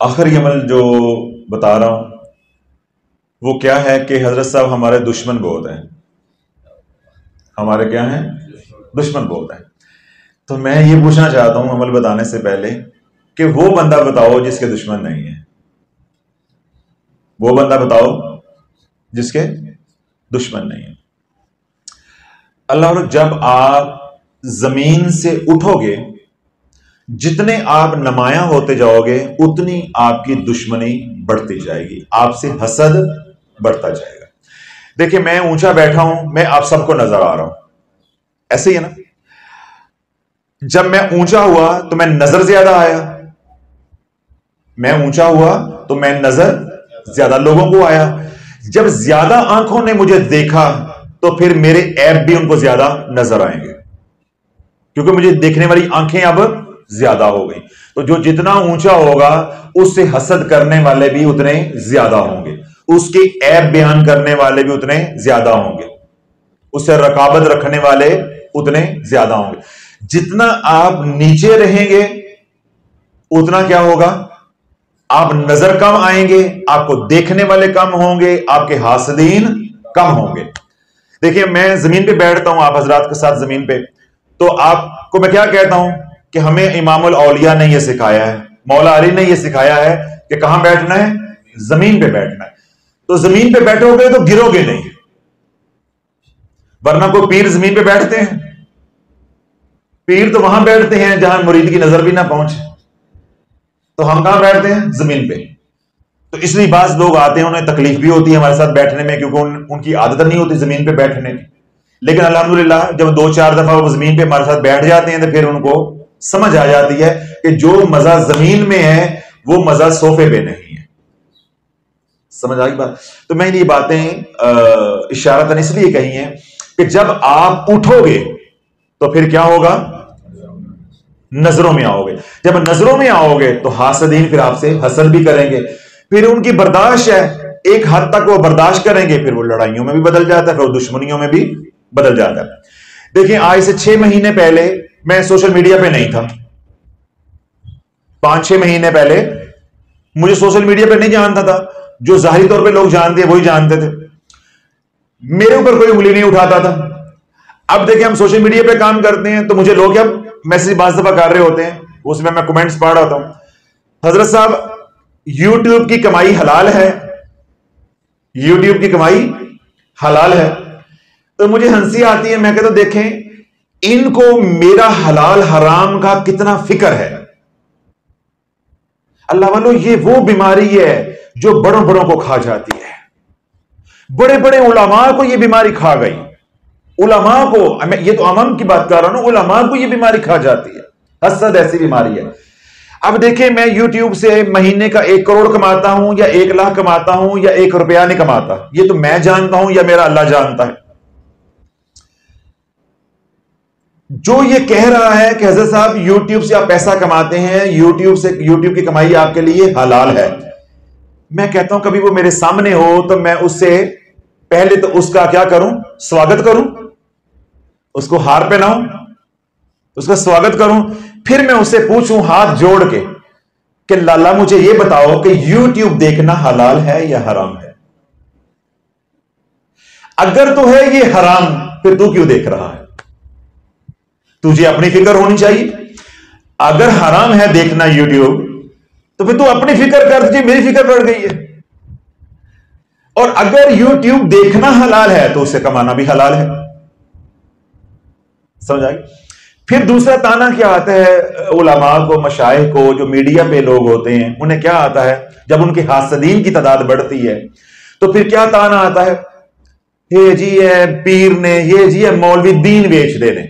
آخری عمل جو بتا رہا ہوں وہ کیا ہے کہ حضرت صاحب ہمارے دشمن بہت ہیں. ہمارے کیا ہیں؟ دشمن بہت ہیں. تو میں یہ پوچھنا چاہتا ہوں عمل بتانے سے پہلے کہ وہ بندہ بتاؤ جس کے دشمن نہیں ہے. وہ بندہ بتاؤ جس کے دشمن نہیں ہے. اللہ جب آپ زمین سے اٹھو گے جتنے آپ نمایاں ہوتے جاؤ گے اتنی آپ کی دشمنی بڑھتی جائے گی، آپ سے حسد بڑھتا جائے گا. دیکھیں میں اونچا بیٹھا ہوں، میں آپ سب کو نظر آ رہا ہوں، ایسے ہی ہے نا. جب میں اونچا ہوا تو میں نظر زیادہ آیا، میں اونچا ہوا تو میں نظر زیادہ لوگوں کو آیا. جب زیادہ آنکھوں نے مجھے دیکھا تو پھر میرے عیب بھی ان کو زیادہ نظر آئیں گے، کیونکہ مجھے دیکھنے والی آنکھیں اب زیادہ ہو گئی. تو جو جتنا اونچا ہوگا اس سے حسد کرنے والے بھی اتنے زیادہ ہوں گے، اس کے عیب بیان کرنے والے بھی اتنے زیادہ ہوں گے، اس سے رقابت رکھنے والے اتنے زیادہ ہوں گے. جتنا آپ نیچے رہیں گے اتنا کیا ہوگا، آپ نظر کم آئیں گے، آپ کو دیکھنے والے کم ہوں گے، آپ کے حاسدین کم ہوں گے. دیکھیں میں زمین پہ بیٹھتا ہوں آپ حضرات کے ساتھ زمین پہ، تو آپ کو میں کیا کہتا ہوں کہ ہمیں امام الاولیاء نے یہ سکھایا ہے، مولا علی نے یہ سکھایا ہے کہ کہاں بیٹھنا ہے، زمین پہ بیٹھنا ہے. تو زمین پہ بیٹھو گے تو گرو گے نہیں، ورنہ کوئی پیر زمین پہ بیٹھتے ہیں؟ پیر تو وہاں بیٹھتے ہیں جہاں مرید کی نظر بھی نہ پہنچے، تو ہم کہاں بیٹھتے ہیں؟ زمین پہ. تو اس لیے بعض لوگ آتے ہیں انہیں تکلیف بھی ہوتی ہے ہمارے ساتھ بیٹھنے میں، کیونکہ ان کی عادت نہیں ہوتی زمین پہ بیٹھنے کی. لیکن الحمدللہ جب 2-4 دفعہ وہ زمین پہ ہمارے ساتھ بیٹھ جاتے ہیں تو پھر ان کو سمجھ آ جاتی ہے کہ جو مزہ زمین میں ہے وہ مزہ صوفے پہ نہیں ہے. سمجھ آئی بات؟ تو میں نے یہ باتیں اشارتاً اس لیے کہی ہیں کہ جب آپ اٹھو گے تو پھر کیا ہوگا، نظروں میں آؤ گے. جب نظروں میں آؤ گے تو حاسدین پھر آپ سے حسد بھی کریں گے. پھر ان کی برداشت ہے ایک حد تک وہ برداشت کریں گے، پھر وہ لڑائیوں میں بھی بدل جاتا ہے، پھر وہ دشمنیوں میں بھی بدل جاتا ہے. دیکھیں آج سے 6 مہینے پہلے میں سوشل میڈیا پہ نہیں تھا. 5-6 مہینے پہلے مجھے سوشل میڈیا پہ نہیں جانتا تھا. جو ظاہری طور پہ لوگ جانتے ہیں وہی جانتے تھے، میرے اوپر کوئی انگلی نہیں اٹھاتا تھا. اب دیکھیں ہم سوشل میڈیا پہ کام کرتے ہیں تو مجھے لوگ اب میسج بعض دفعہ کر رہے ہوتے ہیں، اس میں کمنٹس پڑھ رہا ہوں، حضرت صاحب یوٹیوب کی کمائی حلال ہے، یوٹیوب کی کمائی حلال ہے. تو مجھے ہنسی آتی ہے، میں کہتا ہوں دیکھیں ان کو میرا حلال حرام کا کتنا فکر ہے. اللہ والو یہ وہ بیماری ہے جو بڑوں بڑوں کو کھا جاتی ہے. بڑے بڑے علماء کو یہ بیماری کھا گئی، علماء کو، یہ تو عوام کی بات کر رہا ہوں، علماء کو یہ بیماری کھا جاتی ہے. حسد ایسی بیماری ہے. اب دیکھیں میں یوٹیوب سے مہینے کا 1 کروڑ کماتا ہوں یا 1 لاکھ کماتا ہوں یا 1 روپیہ نہیں کماتا، یہ تو میں جانتا ہوں یا میرا اللہ جانتا ہے. جو یہ کہہ رہا ہے کہ حضرت صاحب یوٹیوب سے آپ پیسہ کماتے ہیں، یوٹیوب کی کمائی آپ کے لیے حلال ہے، میں کہتا ہوں کبھی وہ میرے سامنے ہو تو میں اس سے پہلے تو اس کا کیا کروں، سواگت کروں، اس کو ہار پہناؤں، اس کا سواگت کروں، پھر میں اس سے پوچھوں ہاتھ جوڑ کے کہ لالا مجھے یہ بتاؤ کہ یوٹیوب دیکھنا حلال ہے یا حرام ہے؟ اگر تو ہے یہ حرام پھر تو کیوں دیکھ رہا ہے؟ تجھے اپنی فکر ہونی چاہیے. اگر حرام ہے دیکھنا یوٹیوب تو پھر تو اپنی فکر کر، تجھے میری فکر پڑ گئی ہے. اور اگر یوٹیوب دیکھنا حلال ہے تو اس سے کمانا بھی حلال ہے. سمجھ آئی؟ پھر دوسرا تانا کیا آتا ہے علماء کو، مشائخ کو، جو میڈیا پہ لوگ ہوتے ہیں انہیں کیا آتا ہے جب ان کے حاسدین کی تعداد بڑھتی ہے تو پھر کیا تانا آتا ہے، یہ جی ہے پیر نے، یہ جی ہے مولوی دین بیچ دے رہے.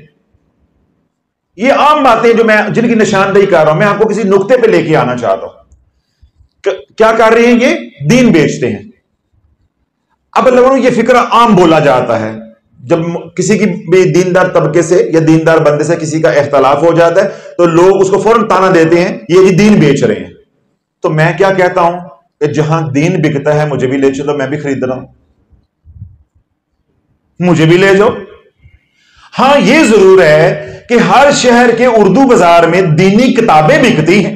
یہ عام باتیں جو میں جن کی نشاندہی کر رہا ہوں، میں آپ کو کسی نقطے پہ لے کے آنا چاہتا ہوں. کیا کر رہے ہیں؟ یہ دین بیچتے ہیں. اب لوگوں یہ فکر عام بولا جاتا ہے جب کسی کی بھی دیندار طبقے سے یا دیندار بندے سے کسی کا اختلاف ہو جاتا ہے تو لوگ اس کو فوراً تانا دیتے ہیں یہ جی دین بیچ رہے ہیں. تو میں کیا کہتا ہوں کہ جہاں دین بکتا ہے مجھے بھی لے چلو، میں بھی خرید رہا ہوں، مجھے بھی لے جاؤ. ہاں یہ ضرور ہے کہ ہر شہر کے اردو بازار میں دینی کتابیں بکتی ہیں،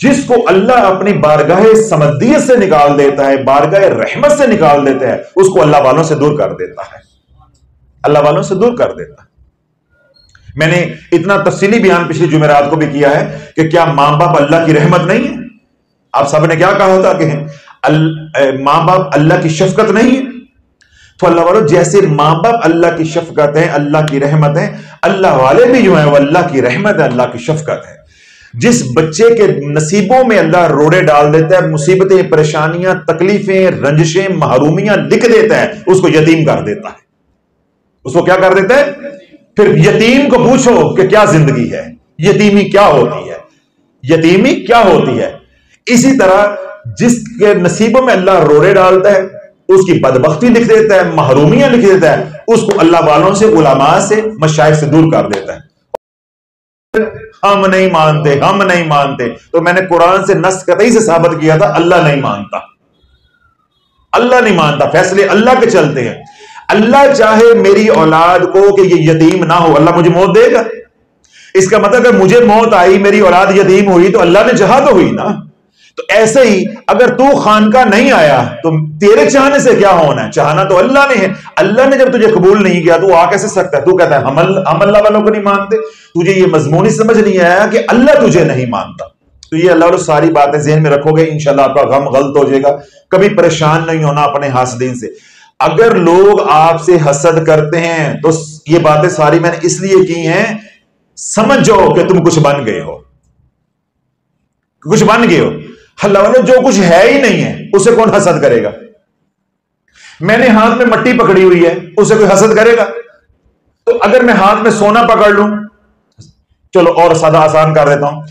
جس کو اللہ اپنی بارگاہ سمدیت سے نکال دیتا ہے، بارگاہ رحمت سے نکال دیتا ہے، اس کو اللہ والوں سے دور کر دیتا ہے، اللہ والوں سے دور کر دیتا ہے۔ میں نے اتنا تفصیلی بیان پچھلی جمعرات کو بھی کیا ہے کہ کیا ماں باپ اللہ کی رحمت نہیں ہے؟ آپ سب نے کیا کہا تھا کہ ماں باپ اللہ کی شفقت نہیں ہے؟ تو اللہ والوں جیسے ماں باپ اللہ کی شفقت ہے، اللہ کی رحمت ہے، اللہ والے بھی جو ہیں وہ اللہ کی رحمت ہے، اللہ کی شفقت ہے۔ جس بچے کے نصیبوں میں اللہ روڑے ڈال دیتا ہے، مصیبتیں، پریشانیاں، تکلیفیں، رنجشیں، محرومیاں لکھ دیتا ہے، اس کو یتیم کر دیتا ہے۔ اس کو کیا کر دیتا ہے؟ پھر یتیم کو پوچھو کہ کیا زندگی ہے، یتیمی کیا ہوتی ہے، یتیمی کیا ہوتی ہے۔ اسی طرح جس کے نصیبوں میں اللہ روڑے ڈالتا ہے، اس کی بدبختی لکھ دیتا ہے، محرومیاں لکھ دیتا ہے، اس کو اللہ والوں سے، علماء سے، مشائخ سے دور کر دیتا ہے۔ ہم نہیں مانتے، ہم نہیں مانتے، تو میں نے قرآن سے نص قطعی سے ثابت کیا تھا اللہ نہیں مانتا، اللہ نہیں مانتا، فیصلے اللہ کے چلتے ہیں۔ اللہ چاہے میری اولاد کو کہ یہ یتیم نہ ہو، اللہ مجھے موت دے گا۔ اس کا مطلب اگر مجھے موت آئی، میری اولاد یتیم ہوئی، تو اللہ نے چاہا تو ہوئی نا۔ تو ایسے ہی اگر تو خانقاہ نہیں آیا تو تیرے چاہنے سے کیا ہونا ہے، چاہنا تو اللہ نے ہے۔ اللہ نے جب تجھے قبول نہیں کیا تو آ کیسے سکتا ہے؟ تو کہتا ہے ہم اللہ والوں کو نہیں مانتے۔ تجھے یہ مضمون ہی سمجھ نہیں آیا کہ اللہ تجھے نہیں مانتا۔ تو یہ اللہ والوں ساری باتیں ذہن میں رکھو گے، انشاءاللہ آپ کا غم غلط ہو جائے گا۔ کبھی پریشان نہیں ہونا اپنے حاسدین سے۔ اگر لوگ آپ سے حسد کرتے ہیں تو یہ باتیں ساری میں نے اس لیے کی ہیں، سمجھ جاؤ کہ تم کچھ بن گئے ہو، کچھ بن گئے ہو۔ اللہ والوں جو کچھ ہے ہی نہیں ہے اسے کون حسد کرے گا؟ میں نے ہاتھ میں مٹی پکڑی ہوئی ہے، اسے کوئی حسد کرے گا؟ تو اگر میں ہاتھ میں سونا پکڑ لوں، چلو اور سادہ آسان کر دیتا ہوں،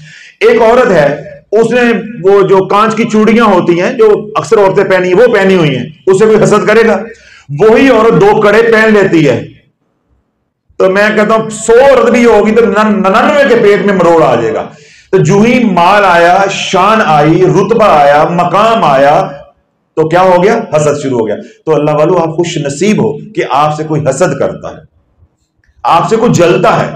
ایک عورت ہے، اس نے وہ جو کانچ کی چوڑیاں ہوتی ہیں جو اکثر عورتیں پہنی ہیں وہ پہنی ہوئی ہیں، اسے کوئی حسد کرے گا؟ وہی عورت 2 کڑے پہن لیتی ہے تو میں کہتا ہوں 100 عورت بھی ہوگی تو 99 کے پیٹ میں مروڑ آ جائے گا۔ تو جو ہی مال آیا، شان آئی، رتبہ آیا، مقام آیا تو کیا ہو گیا؟ حسد شروع ہو گیا۔ تو اللہ والو آپ خوش نصیب ہو کہ آپ سے کوئی حسد کرتا ہے، آپ سے کوئی جلتا ہے۔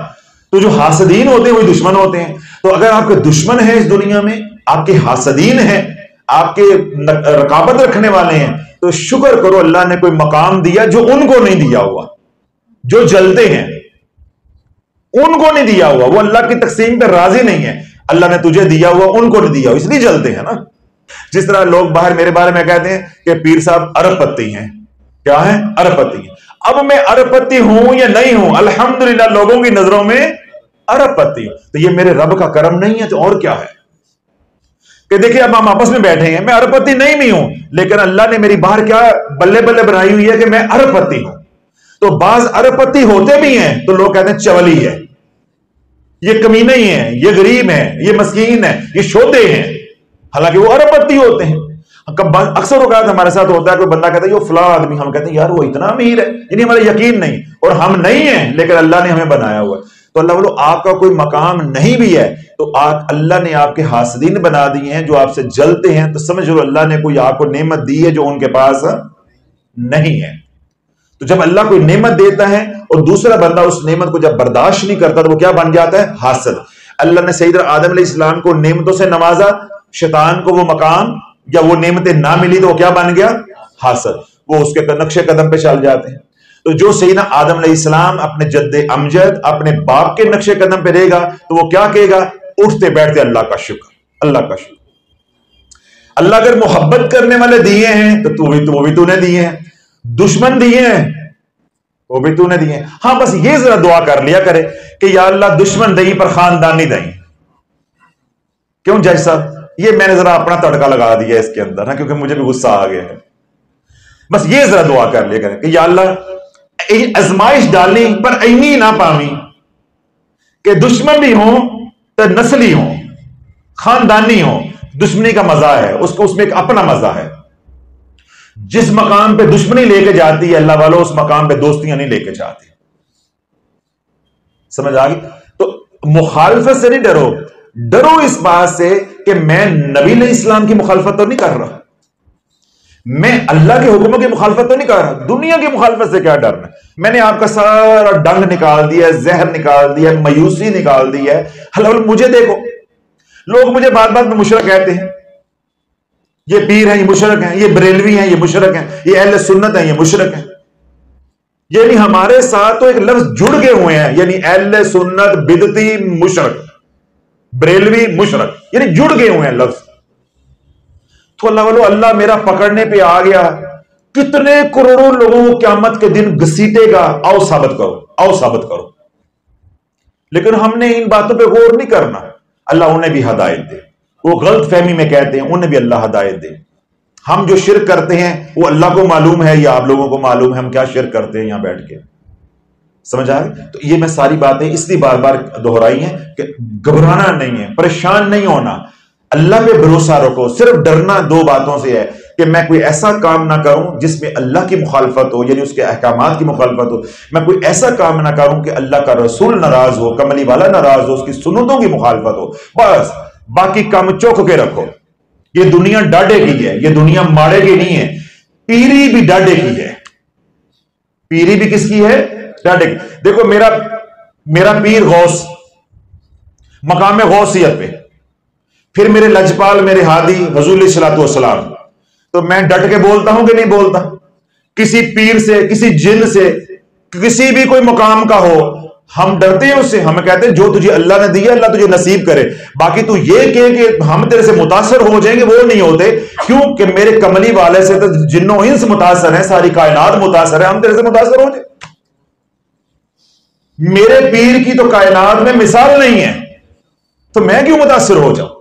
تو جو حاسدین ہوتے ہیں وہی دشمن ہوتے ہیں۔ تو اگر آپ کے دشمن ہیں اس دنیا میں، آپ کے حاسدین ہیں، آپ کے رقابت رکھنے والے ہیں، تو شکر کرو اللہ نے کوئی مقام دیا جو ان کو نہیں دیا ہوا۔ جو جلتے ہیں ان کو نہیں دیا ہوا، وہ اللہ کی تقسیم پہ راضی نہیں ہے، اللہ نے تجھے دیا ہوا ان کو نہیں دیا ہوا، اس لیے جلتے ہیں نا۔ جس طرح لوگ باہر میرے بارے میں کہتے ہیں کہ پیر صاحب ارب پتی ہیں۔ کیا ہیں؟ ارب پتی ہیں۔ اب میں ارب پتی ہوں یا نہیں ہوں، الحمدللہ لوگوں کی نظروں میں ارب پتی ہوں، تو یہ میرے رب کا کرم نہیں ہے تو اور کیا ہے؟ کہ دیکھیں اب ہم آپس میں بیٹھے ہیں، میں ارب پتی نہیں بھی ہوں، لیکن اللہ نے میری باہر کیا بلے بلے بنائی ہوئی ہے کہ میں ارب پتی ہوں۔ تو بعض ارب پتی ہوتے بھی ہیں تو لوگ کہتے ہیں چولی ہے، یہ کمینے ہی ہیں، یہ غریب ہیں، یہ مسکین ہیں، یہ شودے ہیں، حالانکہ وہ ارب پتی ہوتے ہیں۔ اکثر اوقات ہمارے ساتھ ہوتا ہے کوئی بندہ کہتا ہے یہ فلاں آدمی، ہم کہتے ہیں یار وہ اتنا امیر ہے، یعنی ہمارا یقین نہیں، اور ہم نہیں ہیں لیکن اللہ نے ہمیں بنایا ہوا ہے۔ تو اللہ بولو آپ کا کوئی مقام نہیں بھی ہے تو اللہ نے آپ کے حاسدین بنا دیے ہیں جو آپ سے جلتے ہیں، تو سمجھ لو اللہ نے کوئی آپ کو نعمت دی ہے جو ان کے پاس نہیں ہے۔ تو جب اللہ کوئی نعمت دیتا ہے اور دوسرا بندہ اس نعمت کو جب برداشت نہیں کرتا تو وہ کیا بن جاتا ہے؟ حاسد۔ اللہ نے سیدنا آدم علیہ السلام کو نعمتوں سے نوازا، شیطان کو وہ مقام یا وہ نعمتیں نہ ملی تو وہ کیا بن گیا؟ حاسد۔ وہ اس کے نقش قدم پہ چل جاتے ہیں۔ تو جو سیدنا آدم علیہ السلام اپنے جد امجد اپنے باپ کے نقش قدم پہ رہے گا تو وہ کیا کہے گا؟ اٹھتے بیٹھتے اللہ کا شکر، اللہ کا شکر۔ اللہ اگر محبت کرنے والے دیے ہیں تو وہ بھی تو نے دیے ہیں، دشمن دیے ہیں وہ بھی تو نے دیے ہیں۔ ہاں بس یہ ذرا دعا کر لیا کرے کہ یا اللہ دشمن دیں پر خاندانی دیں۔ کیوں جج صاحب؟ یہ میں نے ذرا اپنا تڑکا لگا دیا اس کے اندر نا، کیونکہ مجھے بھی غصہ آ گیا ہے۔ بس یہ ذرا دعا کر لیا کرے کہ یا اللہ ازمائش ڈالنی پر اینی نہ پاویں کہ دشمن بھی ہوں تو نسلی ہوں، خاندانی ہوں۔ دشمنی کا مزہ ہے، اس کو اس میں ایک اپنا مزہ ہے۔ جس مقام پہ دشمنی لے کے جاتی ہے اللہ والوں، اس مقام پہ دوستیاں نہیں لے کے جاتی۔ سمجھ آ گئی؟ تو مخالفت سے نہیں ڈرو، ڈرو اس بات سے کہ میں نبی علیہ السلام کی مخالفت تو نہیں کر رہا، میں اللہ کے حکموں کی مخالفت تو نہیں کر رہا، دنیا کی مخالفت سے کیا ڈرنا؟ میں نے آپ کا سارا ڈنگ نکال دیا، زہر نکال دیا، مایوسی نکال دی ہے۔ اللہ مجھے دیکھو، لوگ مجھے بات بات میں مشرک کہتے ہیں، یہ پیر ہیں یہ مشرک ہیں، یہ بریلوی ہیں یہ مشرک ہیں، یہ اہل سنت ہیں یہ مشرک ہیں. یعنی ہمارے ساتھ تو ایک لفظ جڑ گئے ہوئے ہیں، یعنی اہل سنت بدعتی مشرک، بریلوی مشرک، یعنی جڑ گئے ہوئے ہیں لفظ. تو اللہ والو اللہ میرا پکڑنے پہ آ گیا، کتنے کروڑوں لوگوں کو قیامت کے دن گھسیٹے گا، آؤ ثابت کرو، آؤ ثابت کرو. لیکن ہم نے ان باتوں پہ غور نہیں کرنا. اللہ انہیں بھی ہدایت دے، وہ غلط فہمی میں کہتے ہیں انہیں بھی اللہ ہدایت دے. ہم جو شرک کرتے ہیں وہ اللہ کو معلوم ہے یا آپ لوگوں کو معلوم ہے ہم کیا شرک کرتے ہیں یہاں بیٹھ کے؟ سمجھ آئے؟ تو یہ میں ساری باتیں اس لیے بار بار دہرائی ہیں کہ گھبرانا نہیں ہے، پریشان نہیں ہونا، اللہ پہ بھروسہ رکھو. صرف ڈرنا دو باتوں سے ہے کہ میں کوئی ایسا کام نہ کروں جس میں اللہ کی مخالفت ہو، یعنی اس کے احکامات کی مخالفت ہو. میں کوئی ایسا کام نہ کروں کہ اللہ کا رسول ناراض ہو، کملی والا ناراض ہو، اس کی سنتوں کی مخالفت ہو. بس باقی کام چوک کے رکھو. یہ دنیا ڈاڈے کی ہے، یہ دنیا ماڑے کی نہیں ہے. پیری بھی ڈاڈے کی ہے، پیری بھی کس کی ہے؟ ڈاڈے کی. دیکھو میرا پیر غوث، مقام غوثیت پہ، پھر میرے لجپال میرے ہادی حضور علیہ الصلوۃ والسلام. تو میں ڈٹ کے بولتا ہوں کہ نہیں بولتا؟ کسی پیر سے، کسی جن سے، کسی بھی کوئی مقام کا ہو، ہم ڈرتے ہیں اس سے. ہمیں کہتے ہیں جو تجھے اللہ نے دیا اللہ تجھے نصیب کرے. باقی تو یہ کہ ہم تیرے سے متاثر ہو جائیں گے، وہ نہیں ہوتے. کیوں کہ میرے کملی والے سے تو جنوں انس متاثر ہیں، ساری کائنات متاثر ہے، ہم تیرے سے متاثر ہو جائیں. میرے پیر کی تو کائنات میں مثال نہیں ہے، تو میں کیوں متاثر ہو جاؤں؟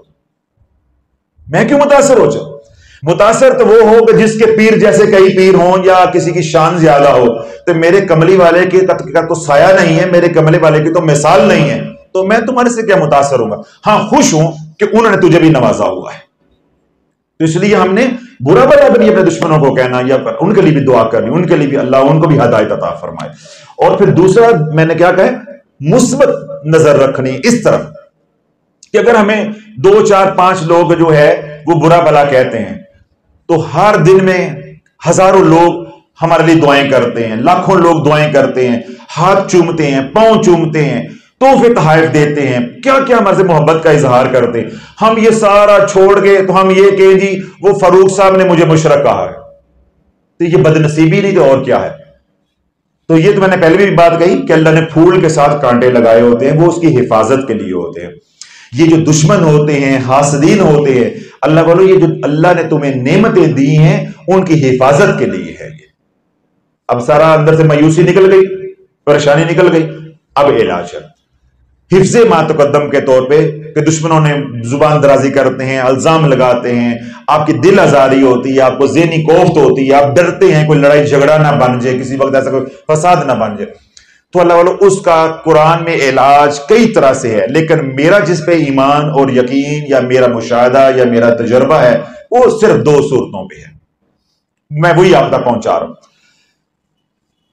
میں کیوں متاثر ہو جاؤں؟ متاثر تو وہ ہو کہ جس کے پیر جیسے کئی پیر ہوں یا کسی کی شان زیادہ ہو. تو میرے کملی والے کی کا تو سایہ نہیں ہے، میرے کملی والے کی تو مثال نہیں ہے، تو میں تمہارے سے کیا متاثر ہوں گا؟ ہاں خوش ہوں کہ انہوں نے تجھے بھی نوازا ہوا ہے. تو اس لیے ہم نے برا بھلا بھی اپنے دشمنوں کو کہنا یا ان کے لیے بھی دعا کرنی، ان کے لیے بھی اللہ ان کو بھی ہدایت عطا فرمائے. اور پھر دوسرا میں نے کیا کہا، مثبت نظر رکھنی اس طرف کہ اگر ہمیں 2 4 5 لوگ جو ہے وہ برا بھلا کہتے ہیں تو ہر دن میں ہزاروں لوگ ہمارے لیے دعائیں کرتے ہیں، لاکھوں لوگ دعائیں کرتے ہیں، ہاتھ چومتے ہیں، پاؤں چومتے ہیں، تحفے تحائف دیتے ہیں، کیا کیا ہمارے سے محبت کا اظہار کرتے ہیں. ہم یہ سارا چھوڑ گئے تو ہم یہ کہیں جی وہ فاروق صاحب نے مجھے مشرک کہا ہے، تو یہ بدنصیبی نہیں تو اور کیا ہے. تو یہ تو میں نے پہلے بھی بات کہی کہ اللہ نے پھول کے ساتھ کانٹے لگائے ہوتے ہیں، وہ اس کی حفاظت کے لیے ہوتے ہیں. یہ جو دشمن ہوتے ہیں، حاسدین ہوتے ہیں، اللہ بولو یہ جو اللہ نے تمہیں نعمتیں دی ہیں ان کی حفاظت کے لیے ہے. یہ اب سارا اندر سے مایوسی نکل گئی، پریشانی نکل گئی، اب علاج ہے حفظ ما تقدم کے طور پہ کہ دشمنوں نے زبان درازی کرتے ہیں، الزام لگاتے ہیں، آپ کی دل آزاری ہوتی ہے، آپ کو ذہنی کوفت ہوتی ہے، آپ ڈرتے ہیں کوئی لڑائی جھگڑا نہ بن جائے، کسی وقت ایسا کوئی فساد نہ بن جائے. تو اللہ والو اس کا قرآن میں علاج کئی طرح سے ہے، لیکن میرا جس پہ ایمان اور یقین یا میرا مشاہدہ یا میرا تجربہ ہے وہ صرف 2 صورتوں پہ ہے. میں وہی آپ تک پہنچا رہا ہوں.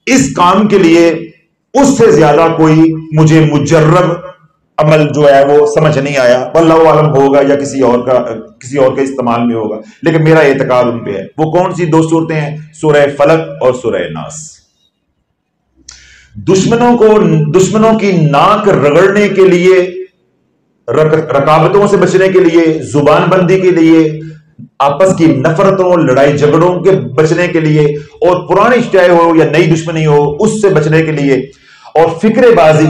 اس کام کے لیے اس سے زیادہ کوئی مجھے مجرب عمل جو ہے وہ سمجھ نہیں آیا. واللہ عالم ہوگا یا کسی اور کے استعمال میں ہوگا، لیکن میرا اعتقاد ان پہ ہے. وہ کون سی 2 صورتیں ہیں؟ سورہ فلق اور سورہ ناس. دشمنوں کی ناک رگڑنے کے لیے، رکاوٹوں سے بچنے کے لیے، زبان بندی کے لیے، آپس کی نفرتوں لڑائی جھگڑوں کے بچنے کے لیے، اور پرانی چاہے ہو یا نئی دشمنی ہو اس سے بچنے کے لیے، اور فکر بازی،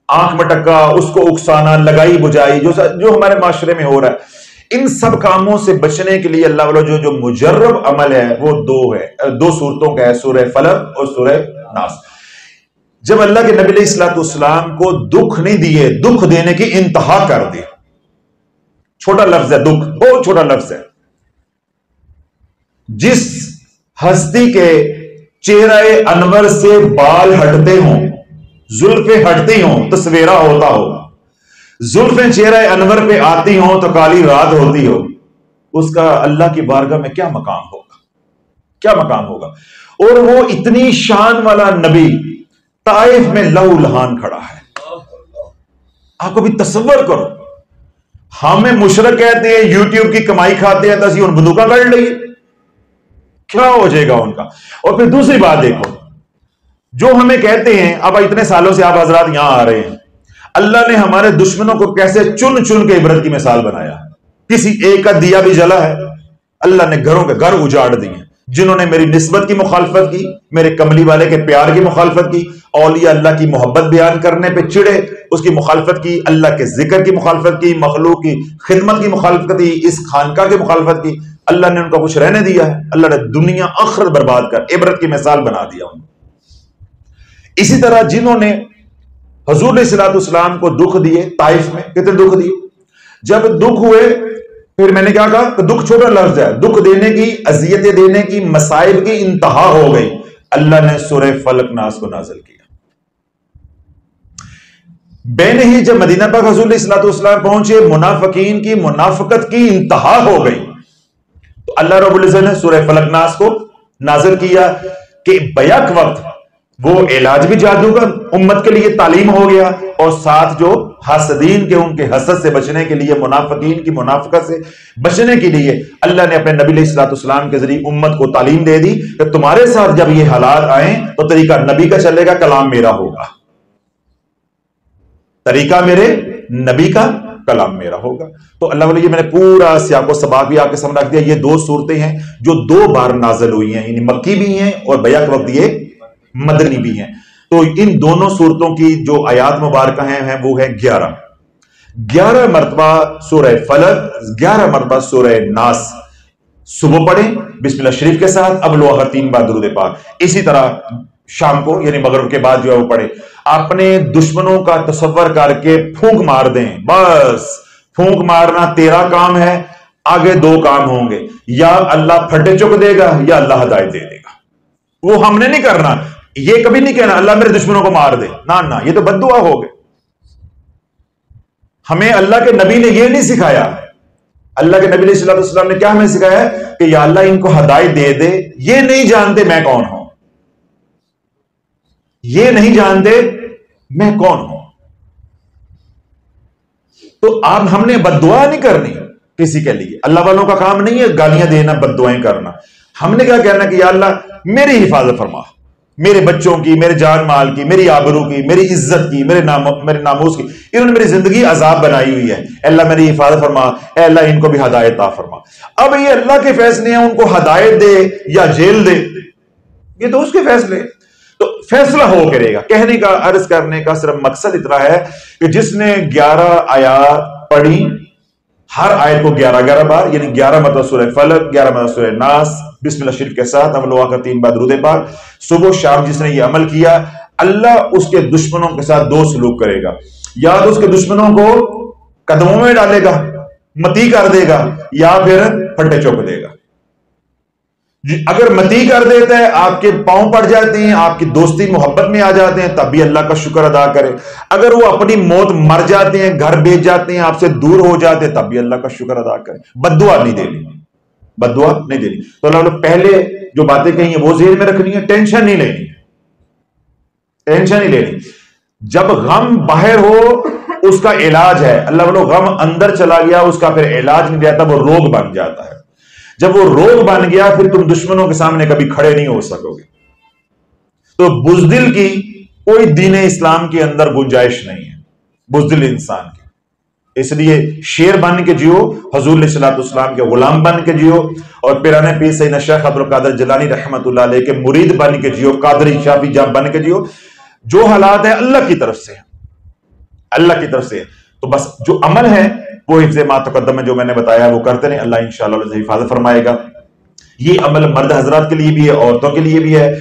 آنکھ مٹکا، اس کو اکسانا، لگائی بجائی جو ہمارے معاشرے میں ہو رہا ہے، ان سب کاموں سے بچنے کے لیے اللہ والو جو مجرب عمل ہے وہ 2 صورتوں کا ہے، سورہ فلق اور سورہ ناس. جب اللہ کے نبی علیہ الصلوۃ والسلام کو دکھ نہیں دیے، دکھ دینے کی انتہا کر دی. چھوٹا لفظ ہے دکھ، بہت چھوٹا لفظ ہے. جس ہستی کے چہرہ انور سے بال ہٹتے ہوں، زلفیں ہٹتی ہوں تو سویرا ہوتا ہو، زلفیں چہرہ انور پہ آتی ہوں تو کالی رات ہوتی ہو، اس کا اللہ کی بارگاہ میں کیا مقام ہوگا، کیا مقام ہوگا. اور وہ اتنی شان والا نبی طائف میں لہو لہان کھڑا ہے. آپ کو بھی تصور کرو، ہمیں مشرک کہتے ہیں، یوٹیوب کی کمائی کھاتے ہیں، تو اسی ان بندوقہ کر لئیے، کیا ہو جائے گا ان کا. اور پھر دوسری بات دیکھو، جو ہمیں کہتے ہیں اب اتنے سالوں سے آپ حضرات یہاں آ رہے ہیں، اللہ نے ہمارے دشمنوں کو کیسے چن چن کے عبرت کی مثال بنایا. کسی ایک کا دیا بھی جلا ہے, اللہ نے گھروں کے گھر اجاڑ دیے. جنہوں نے میری نسبت کی مخالفت کی, میرے کملی والے کے پیار کی مخالفت کی, اولیاء اللہ کی محبت بیان کرنے پہ چڑے, اس کی مخالفت کی, اللہ کے ذکر کی مخالفت کی, مخلوق کی خدمت کی مخالفت کی, اس خانقاہ کی مخالفت کی, اللہ نے ان کو کچھ رہنے دیا ہے. اللہ نے دنیا آخرت برباد کر عبرت کی مثال بنا دیا ان. اسی طرح جنہوں نے حضور علیہ الصلوۃ والسلام کو دکھ دیے, طائف میں کتنے دکھ دیے, جب دکھ ہوئے پھر میں نے کیا کہا کہ دکھ چھوٹا لفظ ہے, دکھ دینے کی, اذیتیں دینے کی, مصائب کی انتہا ہو گئی, اللہ نے سورہ فلق ناس کو نازل کیا. بے نہیں جب مدینہ پاک حضور علیہ الصلوۃ والسلام پہنچے, منافقین کی منافقت کی انتہا ہو گئی, تو اللہ رب العزت نے سورہ فلق ناس کو نازل کیا کہ بیک وقت وہ علاج بھی جادو کا امت کے لیے تعلیم ہو گیا, اور ساتھ جو حاسدین کے ان کے حسد سے بچنے کے لیے, منافقین کی منافقت سے بچنے کے لیے اللہ نے اپنے نبی علیہ الصلوۃ والسلام کے ذریعے امت کو تعلیم دے دی کہ تمہارے ساتھ جب یہ حالات آئیں تو طریقہ نبی کا چلے گا, کلام میرا ہوگا, طریقہ میرے نبی کا, کلام میرا ہوگا. تو اللہ علیہ میں نے پورا سیاق و سباق بھی آپ کے سامنے رکھ دیا. یہ دو صورتیں ہیں جو 2 بار نازل ہوئی ہیں, یعنی مکی بھی ہیں اور بیک وقت یہ مدنی بھی ہیں. تو ان دونوں صورتوں کی جو آیات مبارکہ ہیں وہ ہے 11 مرتبہ سورہ فلق, 11 مرتبہ سورہ ناس. صبح پڑھیں بسم اللہ شریف کے ساتھ, اب لو آخر 3 بار درود پاک. اسی طرح شام کو یعنی مغرب کے بعد جو ہے وہ پڑھے. اپنے دشمنوں کا تصور کر کے پھونک مار دیں, بس پھونک مارنا تیرا کام ہے, آگے 2 کام ہوں گے, یا اللہ پھٹے چک دے گا یا اللہ ہدایت دے دے گا. وہ ہم نے نہیں کرنا, یہ کبھی نہیں کہنا اللہ میرے دشمنوں کو مار دے, نہ یہ تو بد دعا ہو گئے. ہمیں اللہ کے نبی نے یہ نہیں سکھایا. اللہ کے نبی صلی اللہ علیہ وسلم نے کیا ہمیں سکھایا کہ یا اللہ ان کو ہدایت دے دے, یہ نہیں جانتے میں کون ہوں, یہ نہیں جانتے میں کون ہوں. تو آپ ہم نے بد دعا نہیں کرنی کسی کے لیے, اللہ والوں کا کام نہیں ہے گالیاں دینا, بد دعائیں کرنا. ہم نے کیا کہنا کہ یا اللہ میری حفاظت فرما, میرے بچوں کی, میرے جان مال کی, میری آبرو کی, میری عزت کی, میرے ناموس کی. انہوں نے میری زندگی عذاب بنائی ہوئی ہے, اے اللہ میری حفاظت فرما, اے اللہ ان کو بھی ہدایت عطا فرما. اب یہ اللہ کے فیصلے ہیں, ان کو ہدایت دے یا جیل دے, یہ تو اس کے فیصلے. تو فیصلہ ہو کرے گا. کہنے کا, عرض کرنے کا صرف مقصد اتنا ہے کہ جس نے 11 آیات پڑھی, ہر آیت کو 11 بار, یعنی 11 مرتبہ سورہ فلق, 11 مرتبہ سورہ ناس, بسم اللہ شریف کے ساتھ عمل ہوا کر 3 بار درود پاک, صبح شام جس نے یہ عمل کیا, اللہ اس کے دشمنوں کے ساتھ 2 سلوک کرے گا. یا تو اس کے دشمنوں کو قدموں میں ڈالے گا, متی کر دے گا, یا پھر پھٹے چوک دے گا. اگر متی کر دیتا ہے, آپ کے پاؤں پڑ جاتے ہیں, آپ کی دوستی محبت میں آ جاتے ہیں, تب بھی اللہ کا شکر ادا کرے. اگر وہ اپنی موت مر جاتے ہیں, گھر بیچ جاتے ہیں, آپ سے دور ہو جاتے ہیں, تب بھی اللہ کا شکر ادا کرے. بد دعا نہیں دینی, بد دعا نہیں دینی. تو اللہ نے پہلے جو باتیں کہی ہیں وہ ذہن میں رکھنی ہے, ٹینشن نہیں لینی, ٹینشن نہیں لینی. جب غم باہر ہو اس کا علاج ہے, اللہ والو غم اندر چلا گیا اس کا پھر علاج نہیں رہتا, وہ روگ بن جاتا ہے. جب وہ روگ بن گیا پھر تم دشمنوں کے سامنے کبھی کھڑے نہیں ہو سکو گے. تو بزدل کی کوئی دین اسلام کے اندر گنجائش نہیں ہے, بزدل انسان کی. اس لیے شیر بن کے جیو, حضور علیہ الصلوۃ والسلام کے غلام بن کے جیو, اور پیرانے پیر سیدنا شیخ عبد القادر جیلانی رحمۃ اللہ علیہ کے مرید بن کے جیو, قادری شافی جام بن کے جیو. جو حالات ہیں اللہ کی طرف سے, اللہ کی طرف سے. تو بس جو عمل ہے وہ حفظ ما تقدم میں جو میں نے بتایا وہ کرتے رہیں, اللہ انشاءاللہ حفاظت فرمائے گا. یہ عمل مرد حضرات کے لیے بھی ہے, عورتوں کے لیے بھی ہے.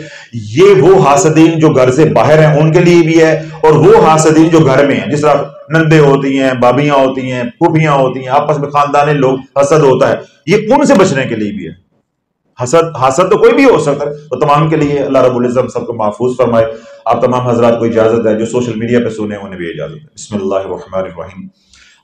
یہ وہ حاسدین جو گھر سے باہر ہیں ان کے لیے بھی ہے, اور وہ حاسدین جو گھر میں ہیں, جس طرح نندے ہوتی ہیں, بابیاں ہوتی ہیں, پھوپھیاں ہوتی ہیں, آپس میں خاندانی لوگ, حسد ہوتا ہے, یہ ان سے بچنے کے لیے بھی ہے. حسد تو کوئی بھی ہو سکتا ہے, تو تمام کے لیے اللہ رب العزت سب کو محفوظ فرمائے. آپ تمام حضرات کو اجازت ہے, جو سوشل میڈیا پہ سنے انہیں بھی اجازت ہے. بسم اللہ الرحمن الرحیم.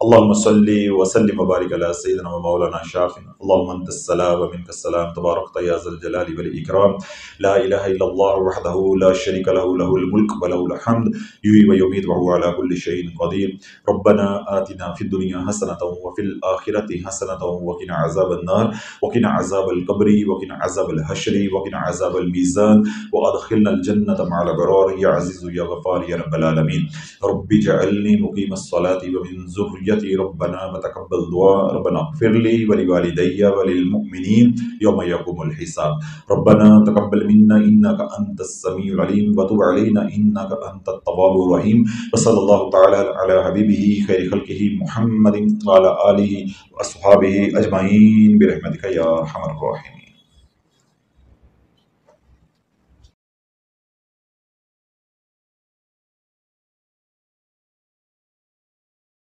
اللهم صل وسلم وبارك على سيدنا ومولانا شافعنا. اللهم انت السلام ومنك السلام تباركت يا ذا الجلال والاكرام. لا اله الا الله وحده لا شريك له، له الملك وله الحمد يحيي ويميت وهو على كل شيء قدير. ربنا آتنا في الدنيا حسنة وفي الآخرة حسنة وقنا عذاب النار وقنا عذاب القبر وقنا عذاب الحشر وقنا عذاب الميزان وأدخلنا الجنة مع الأبرار يا عزيز يا غفار يا رب العالمين. رب اجعلني مقيم الصلاة ومن ذريتي ربنا وتقبل دعاء. ربنا اغفر لي ولوالدي وللمؤمنين يوم يقوم الحساب. ربنا تقبل منا إنك أنت السميع العليم وتب علينا إنك أنت التواب الرحيم. وصلى الله تعالى على حبيبه خير خلقه محمد وعلى آله وأصحابه أجمعين برحمتك يا أرحم الراحمين.